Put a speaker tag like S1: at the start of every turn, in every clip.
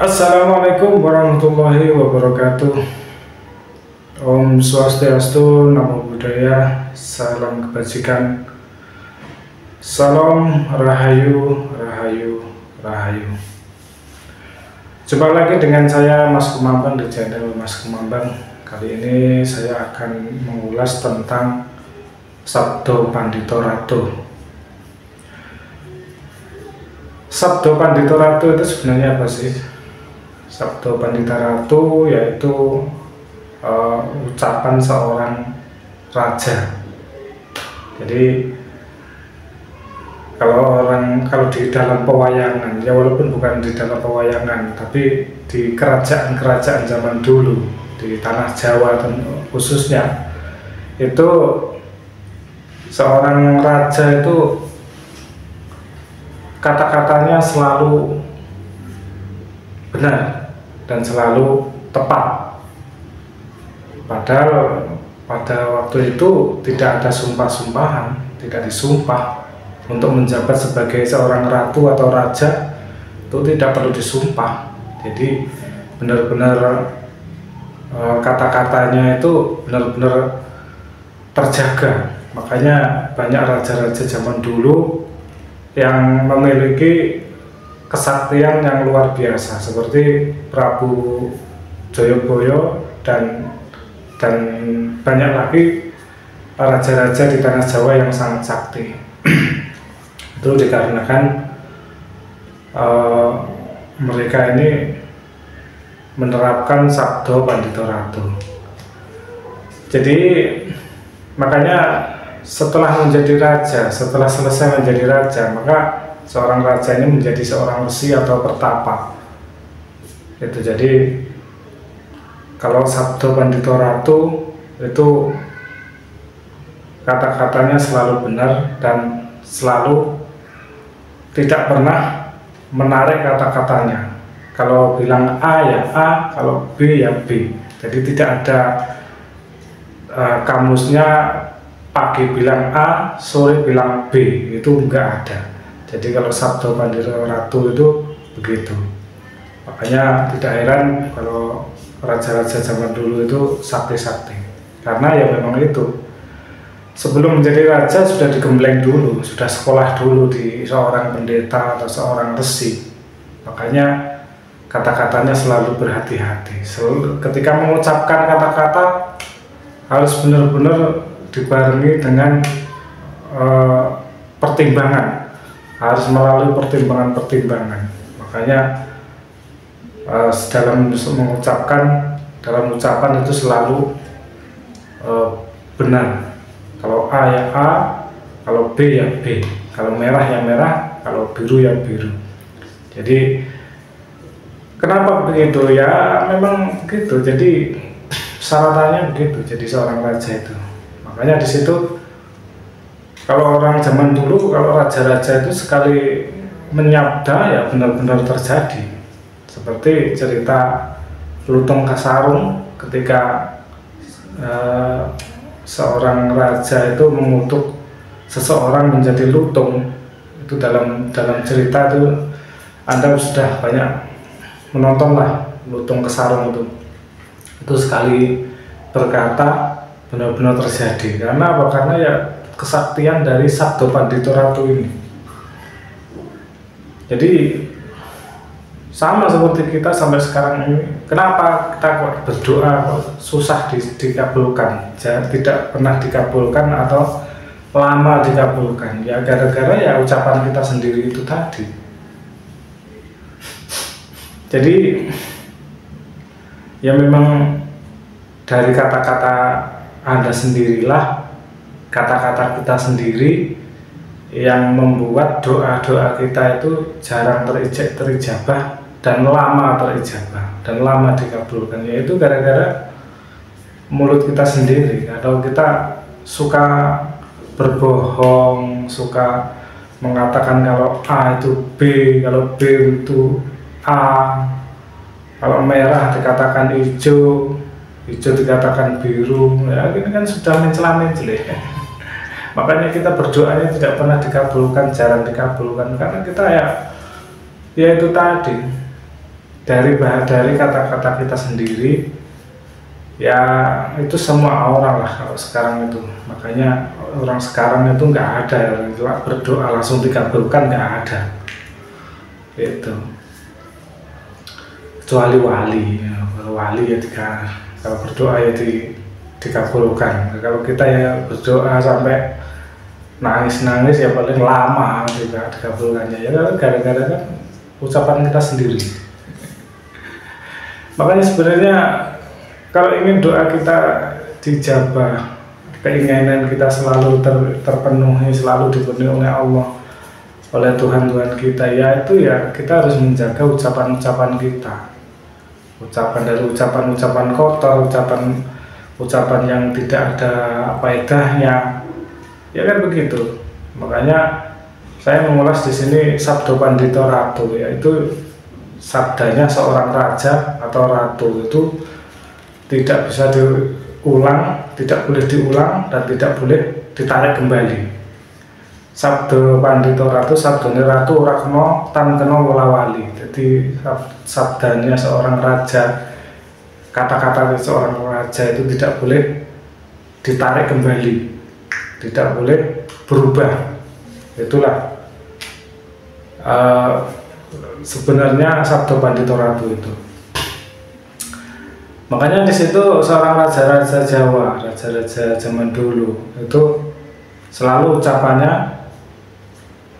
S1: Assalamualaikum warahmatullahi wabarakatuh. Om Swastiastu, Namo Buddhaya, salam kebajikan, salam rahayu, rahayu, rahayu. Jumpa lagi dengan saya Mas Kumambang di channel Mas Kumambang. Kali ini saya akan mengulas tentang Sabdo Pandito Ratu. Sabdo Pandito Ratu itu sebenarnya apa sih? Sabdo Pandita Ratu yaitu ucapan seorang raja. Jadi kalau di dalam pewayangan, ya walaupun bukan di dalam pewayangan, tapi di kerajaan-kerajaan zaman dulu di tanah Jawa dan khususnya itu seorang raja itu kata-katanya selalu benar dan selalu tepat. Padahal pada waktu itu tidak ada sumpah-sumpahan, tidak disumpah. Untuk menjabat sebagai seorang ratu atau raja itu tidak perlu disumpah. Jadi benar-benar kata-katanya itu benar-benar terjaga. Makanya banyak raja-raja zaman dulu yang memiliki kesaktian yang luar biasa seperti Prabu Joyoboyo dan banyak lagi raja-raja di tanah Jawa yang sangat sakti. Itu dikarenakan mereka ini menerapkan Sabdo Pandito Ratu. Jadi makanya setelah menjadi raja, setelah selesai menjadi raja, maka seorang raja ini menjadi seorang resi atau pertapa. Itu jadi kalau Sabdo Pandito Ratu itu kata-katanya selalu benar dan selalu tidak pernah menarik kata-katanya. Kalau bilang A ya A, kalau B ya B. Jadi tidak ada kamusnya pagi bilang A, sore bilang B, itu enggak ada. Jadi kalau Sabdo Pandito Ratu itu begitu. Makanya tidak heran kalau raja-raja zaman dulu itu sakti-sakti. Karena ya memang itu. Sebelum menjadi raja sudah digembleng dulu, sudah sekolah dulu di seorang pendeta atau seorang resi. Makanya kata-katanya selalu berhati-hati. Ketika mengucapkan kata-kata harus benar-benar dibarengi dengan pertimbangan. Harus melalui pertimbangan-pertimbangan. Makanya dalam ucapan itu selalu benar. Kalau A ya A, kalau B ya B, kalau merah ya merah, kalau biru ya biru. Jadi kenapa begitu ya? Memang begitu. Jadi syaratannya begitu. Jadi seorang raja itu. Makanya di situ kalau orang zaman dulu, kalau raja-raja itu sekali menyabda ya benar-benar terjadi. Seperti cerita Lutung Kasarung ketika seorang raja itu mengutuk seseorang menjadi lutung. Itu dalam cerita itu Anda sudah banyak menonton lah Lutung Kasarung itu. Itu sekali berkata benar-benar terjadi. Karena apa? Karena ya kesaktian dari Sabdo Pandito Ratu ini. Jadi sama seperti kita sampai sekarang ini. Kenapa kita kok berdoa kok susah dikabulkan, tidak pernah dikabulkan atau lama dikabulkan? Ya gara-gara ya ucapan kita sendiri itu tadi. Jadi ya memang dari kata-kata Anda sendirilah, kata-kata kita sendiri yang membuat doa-doa kita itu jarang terijabah dan lama terijabah dan lama dikabulkan. Yaitu gara-gara mulut kita sendiri. Atau kita suka berbohong, suka mengatakan kalau A itu B, kalau B itu A, kalau merah dikatakan hijau, hijau dikatakan biru. Ya ini kan sudah mencela-mencela. Makanya kita berdoanya tidak pernah dikabulkan, jarang dikabulkan karena kita ya itu tadi dari kata-kata kita sendiri, ya itu semua orang lah kalau sekarang itu. Makanya orang sekarang itu nggak ada yang berdoa langsung dikabulkan, nggak ada itu, kecuali wali ya. Kalau wali ya kalau berdoa ya dikabulkan. Kalau kita ya berdoa sampai nangis-nangis ya paling lama juga dikabulkannya, ya gara-gara kan ucapan kita sendiri. Makanya sebenarnya kalau ingin doa kita dijabah, keinginan kita selalu terpenuhi, selalu dipenuhi oleh Allah, oleh Tuhan kita, ya itu ya kita harus menjaga ucapan-ucapan kita. Dari ucapan-ucapan kotor, ucapan yang tidak ada faedahnya, ya kan begitu. Makanya saya mengulas di sini Sabdo Pandito Ratu, yaitu sabdanya seorang raja atau ratu itu tidak bisa diulang, tidak boleh diulang, dan tidak boleh ditarik kembali. Sabdo Pandito Ratu, sabdone ratu ora kena tan kena wala-wali. Jadi sabdanya seorang raja, kata-kata seorang raja itu tidak boleh ditarik kembali, tidak boleh berubah. Itulah sebenarnya Sabdo Pandito Ratu itu. Makanya di situ seorang raja-raja Jawa, raja-raja zaman dulu itu selalu ucapannya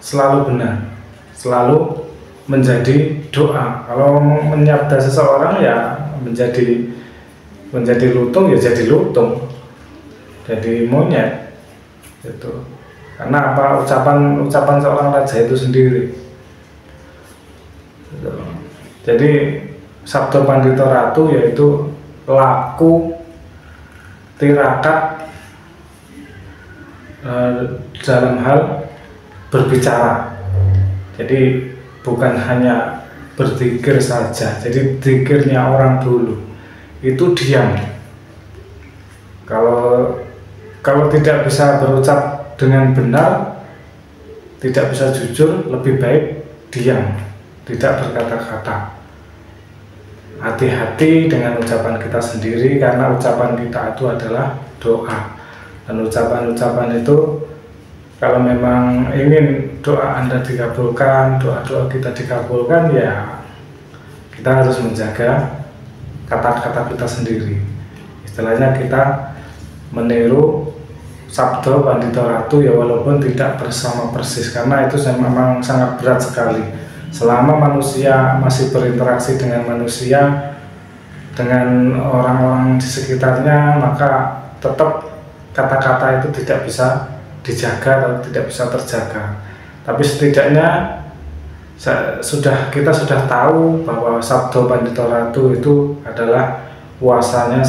S1: selalu benar, selalu menjadi doa. Kalau menyabda seseorang ya menjadi lutung ya jadi lutung, jadi monyet itu. Karena apa? Ucapan seorang raja itu sendiri. Jadi Sabdo Pandito Ratu yaitu laku tirakat dalam hal berbicara. Jadi bukan hanya berzikir saja. Jadi zikirnya orang dulu itu diam. Kalau tidak bisa berucap dengan benar, tidak bisa jujur, lebih baik diam, tidak berkata-kata. Hati-hati dengan ucapan kita sendiri, karena ucapan kita itu adalah doa. Dan ucapan-ucapan itu kalau memang ingin doa Anda dikabulkan, doa-doa kita dikabulkan, ya kita harus menjaga kata-kata kita sendiri. Istilahnya kita meniru Sabdo Pandito Ratu ya, walaupun tidak bersama persis, karena itu memang sangat berat sekali. Selama manusia masih berinteraksi dengan manusia, dengan orang-orang di sekitarnya, maka tetap kata-kata itu tidak bisa dijaga atau tidak bisa terjaga. Tapi setidaknya kita sudah tahu bahwa Sabdo Pandito Ratu itu adalah puasanya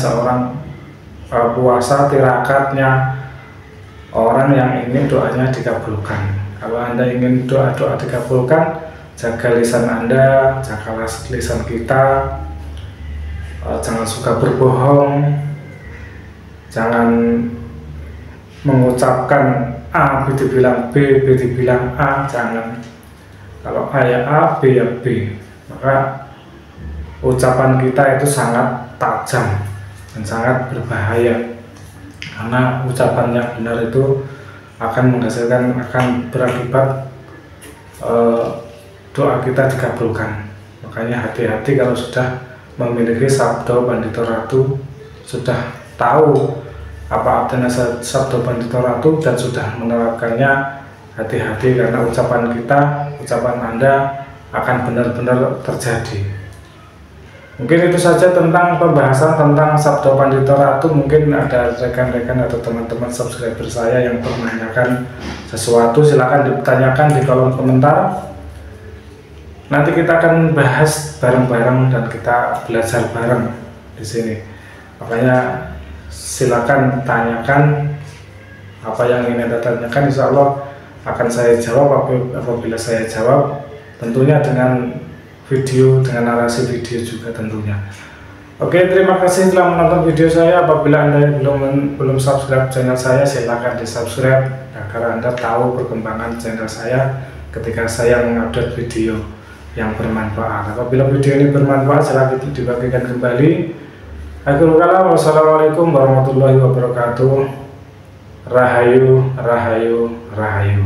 S1: puasa tirakatnya orang yang ingin doanya dikabulkan. Kalau Anda ingin doa-doa dikabulkan, jaga lisan Anda, jagalah lisan kita, jangan suka berbohong, jangan mengucapkan A, B dibilang B, B dibilang A, jangan. Kalau A ya A, B ya B. Maka ucapan kita itu sangat tajam dan sangat berbahaya, karena ucapan yang benar itu akan berakibat doa kita dikabulkan. Makanya hati-hati kalau sudah memiliki Sabdo Pandito Ratu, sudah tahu apa artinya Sabdo Pandito Ratu dan sudah menerapkannya, hati-hati, karena ucapan Anda akan benar-benar terjadi. Mungkin itu saja tentang pembahasan tentang Sabdo Pandito Ratu. Mungkin ada rekan-rekan atau teman-teman subscriber saya yang menanyakan sesuatu, silahkan ditanyakan di kolom komentar. Nanti kita akan bahas bareng-bareng dan kita belajar bareng di sini. Makanya silakan tanyakan apa yang ingin Anda tanyakan, insya Allah akan saya jawab apabila saya jawab, tentunya dengan video, dengan narasi video juga tentunya. Oke, terima kasih telah menonton video saya. Apabila Anda belum subscribe channel saya, silakan di subscribe agar Anda tahu perkembangan channel saya ketika saya mengupload video. yang bermanfaat. Apabila video ini bermanfaat, silahkan dibagikan kembali. Akhirul kalam, wassalamualaikum warahmatullahi wabarakatuh. Rahayu, rahayu, rahayu.